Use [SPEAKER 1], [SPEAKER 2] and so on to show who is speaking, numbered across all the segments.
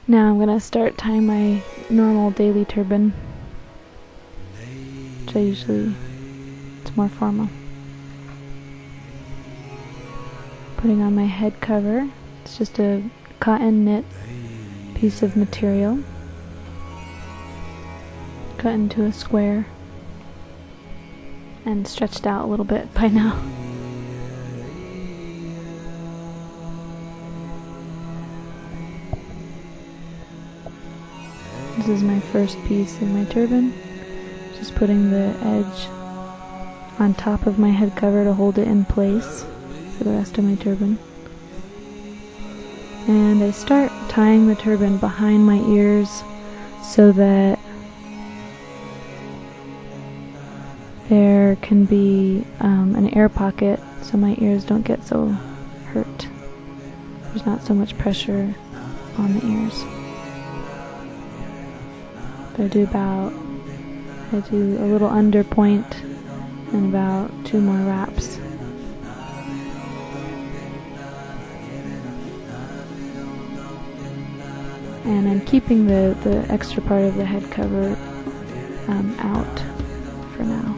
[SPEAKER 1] Now I'm gonna start tying my normal daily turban, which it's more formal. Putting on my head cover. It's just a cotton knit piece of material cut into a square and stretched out a little bit by now. This is my first piece in my turban. Just putting the edge on top of my head cover to hold it in place for the rest of my turban. And I start tying the turban behind my ears so that there can be an air pocket so my ears don't get so hurt. There's not so much pressure on the ears. But I do a little under point and about 2 more wraps. And I'm keeping the extra part of the head cover out for now.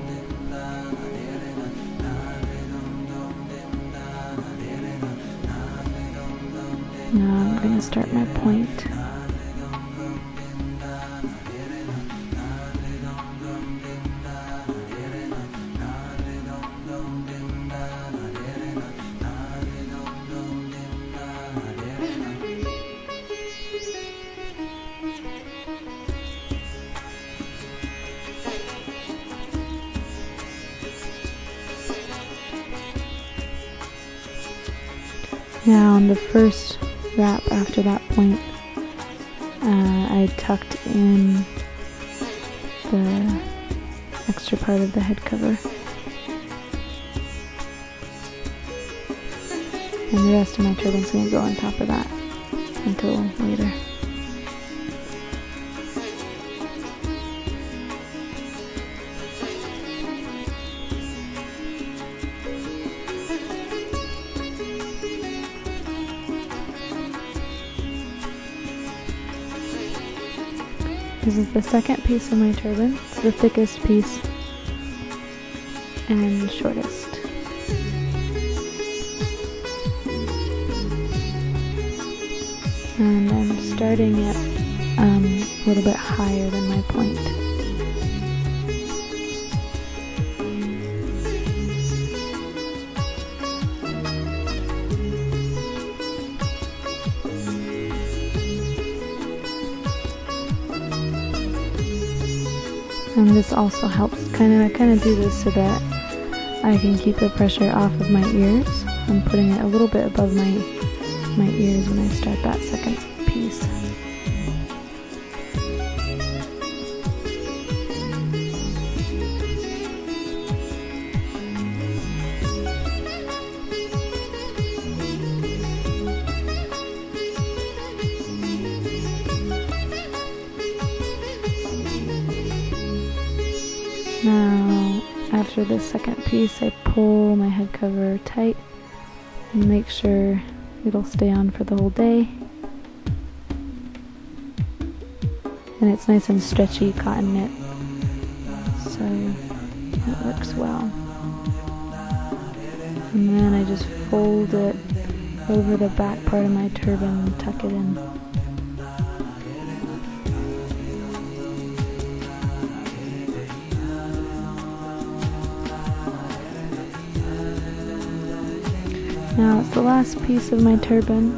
[SPEAKER 1] Now I'm going to start my point. Now on the first wrap after that point, I tucked in the extra part of the head cover. And the rest of my turban's going to go on top of that until later. This is the second piece of my turban. It's the thickest piece and shortest. And I'm starting it a little bit higher than my point. And this also helps. I kind of do this so that I can keep the pressure off of my ears. I'm putting it a little bit above my ears when I start that second piece. Now, after the second piece, I pull my head cover tight and make sure it'll stay on for the whole day. And it's nice and stretchy cotton knit, so it works well. And then I just fold it over the back part of my turban and tuck it in. Now it's the last piece of my turban,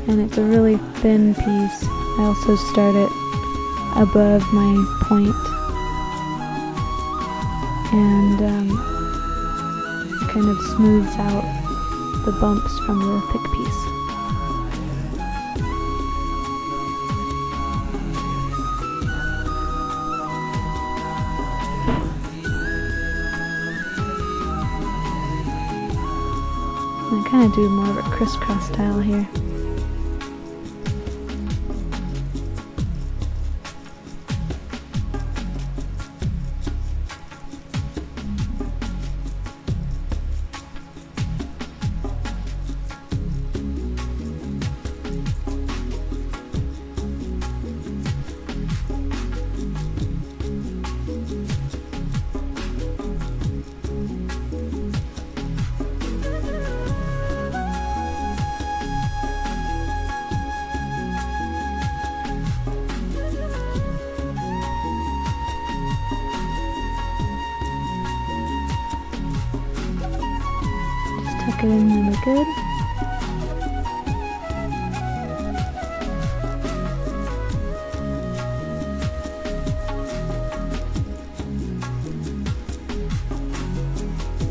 [SPEAKER 1] and it's a really thin piece. I also start it above my point, and it kind of smooths out the bumps from the thick piece. I kind of do more of a crisscross style here. it in really good.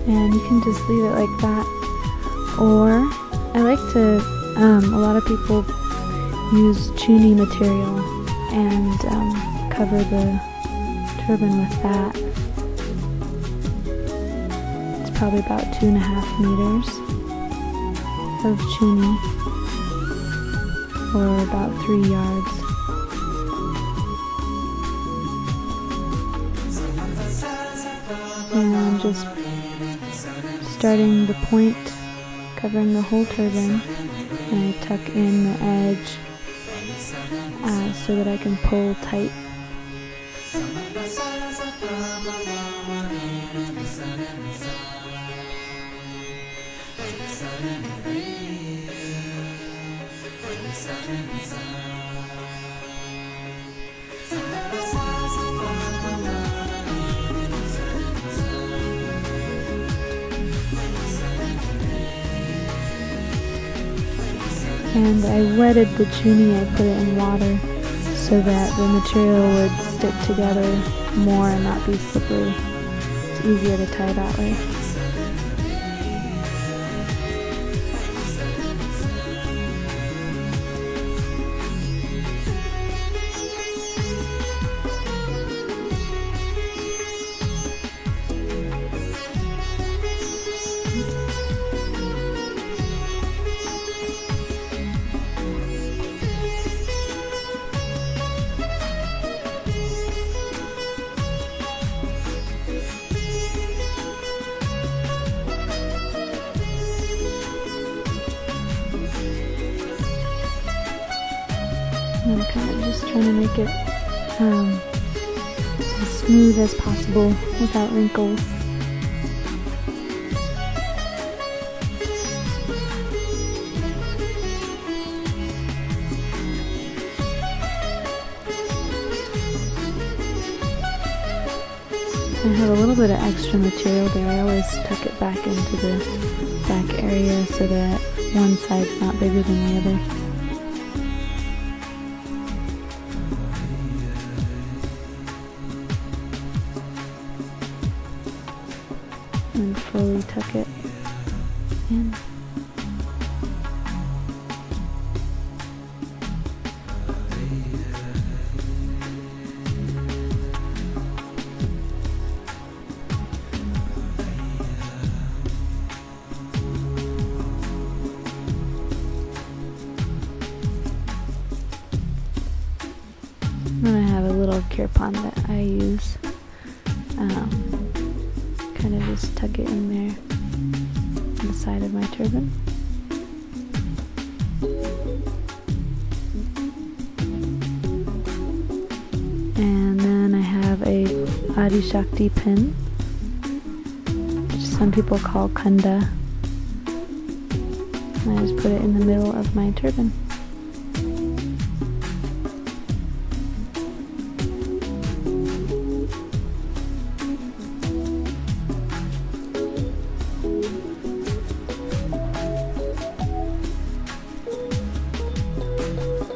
[SPEAKER 1] And you can just leave it like that. Or I like to, a lot of people use chuni material and cover the turban with that. It's probably about 2.5 meters of chuni, or about 3 yards. And I'm just starting the point, covering the whole turban, and I tuck in the edge so that I can pull tight. And I wetted the chuni, I put it in water so that the material would stick together more and not be slippery. It's easier to tie that way. I'm kind of just trying to make it as smooth as possible without wrinkles. I have a little bit of extra material there. I always tuck it back into the back area so that one side's not bigger than the other. And fully tuck it in. Then I have a little kirpan that I use. Kind of just tuck it in there on the side of my turban. And then I have a Adi Shakti pin, which some people call khanda. And I just put it in the middle of my turban.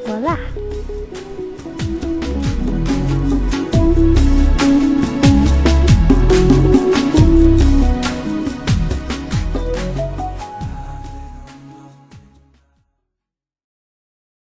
[SPEAKER 1] Voila!